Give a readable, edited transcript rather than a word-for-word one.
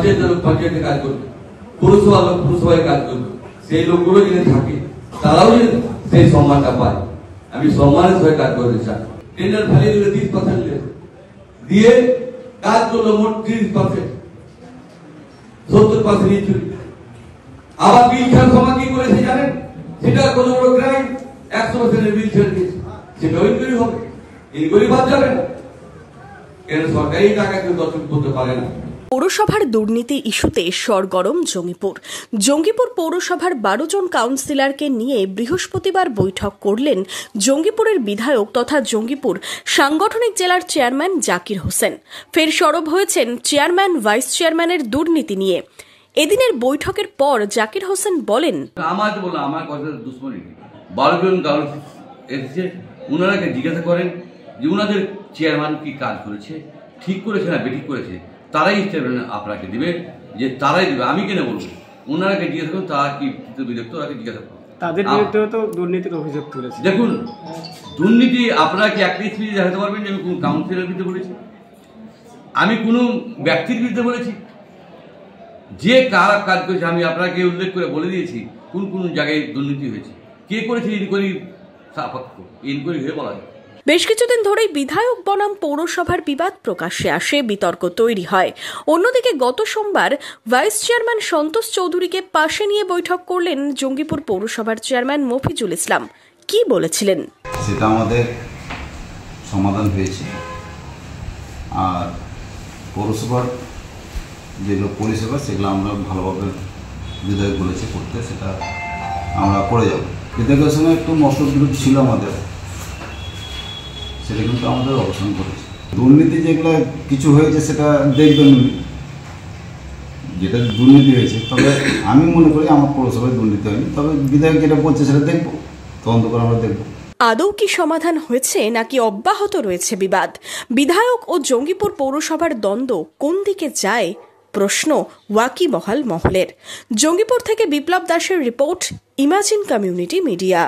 পঞ্চায়েতের লোক পঞ্চায়েতে কাজ করবে, পৌরসভার লোক পৌরসভায় কাজ করবে, সেই লোকগুলো যদি থাকে তারাও যদি সেই সম্মানটা পায়। আমি সম্মানের সঙ্গে কাজ করতে চাই। টেন্ডার ফেলে দিলে 30% দিয়ে কাজ করলো মোট 30%, 70% নিয়ে চুরি। আবার বিল খেয়ার সময় কি করেছে জানেন? সেটা কত বড় ক্রাইম, 100% বিল ছেড়ে দিয়েছে। সেটা ইনকোয়ারি হবে, ইনকোয়ারি বাদ যাবে না, কেন সরকারি টাকা কেউ দর্শন করতে পারে না। পৌরসভার দুর্নীতি ইস্যুতে সরগরম জঙ্গিপুর। জঙ্গিপুর পৌরসভার 12 জন কাউন্সিলরকে নিয়ে বৃহস্পতিবার বৈঠক করলেন জঙ্গিপুরের বিধায়ক তথা জঙ্গিপুর সাংগঠনিক জেলার চেয়ারম্যান জাকির হোসেন। ফের সরব হয়েছেন চেয়ারম্যান ভাইস চেয়ারম্যানের দুর্নীতি নিয়ে। এদিনের বৈঠকের পর জাকির হোসেন বলেন, আমার কথা দুশ্মনী 12 জন কাউন্সিলর এসেছে, ওনারাকে জিজ্ঞাসা করেন যে ওনাদের চেয়ারম্যান কি কাজ করেছে, ঠিক করেছে না বেঠিক করেছে, তারাই চেয়ারম্যান আপনাকে দিবে, যে তারাই দিবে, আমি কেন বলবো। ওনারাকে জিজ্ঞাসা করুন তারা কি বিরক্ত, তাকে জিজ্ঞাসা করুন। তাদের বিরুদ্ধেও তো দুর্নীতির অভিযোগ তুলেছে। দেখুন, দুর্নীতি আপনারা কি একটা স্ত্রী দেখাতে পারবেন যে আমি কোন কাউন্সিলরের বিরুদ্ধে বলেছি, আমি কোনো ব্যক্তির বিরুদ্ধে বলেছি? যে কারা কাজ করেছে আমি আপনাকে উল্লেখ করে বলে দিয়েছি কোন কোন জায়গায় দুর্নীতি হয়েছে, কে করেছে, ইনকোয়ারি সাপেক্ষ, ইনকোয়ারি হয়ে বলা যায়। বেশ কিছুদিন ধরেই বিধায়ক বনাম পৌরসভার বিবাদ প্রকাশ্যে আসে, বিতর্ক তৈরি হয়। অন্যদিকে গত সোমবার ভাইস চেয়ারম্যান সন্তোষ চৌধুরীকে পাশে নিয়ে বৈঠক করলেন জঙ্গিপুর পৌরসভার চেয়ারম্যান মফিজুল ইসলাম। কি বলেছিলেন? সেটা আমাদের সমাধান হয়েছে, আর পৌরসভার যেগুলো পরিষেবা সেগুলো আমরা ভালোভাবে বিধায়ক বলেছে করতে, সেটা আমরা করে যাব। বিধায়কের সঙ্গে একটু মতবিরোধ ছিল আমাদের, সেটা কিন্তু আমাদের অবসান করেছে। দুর্নীতি যেগুলো কিছু হয়েছে সেটা দেখবেন, যেটা দুর্নীতি হয়েছে, তবে আমি মনে করি আমার পৌরসভায় দুর্নীতি হয়নি, তবে বিধায়ক যেটা বলছে সেটা দেখবো, তদন্ত করে আমরা দেখবো। আদৌ কি সমাধান হয়েছে নাকি অব্যাহত রয়েছে বিবাদ? বিধায়ক ও জঙ্গিপুর পৌরসভার দ্বন্দ্ব কোন দিকে যায় প্রশ্ন ওয়াকিবহাল মহলের। জঙ্গিপুর থেকে বিপ্লব দাসের রিপোর্ট, ইমাজিন কমিউনিটি মিডিয়া।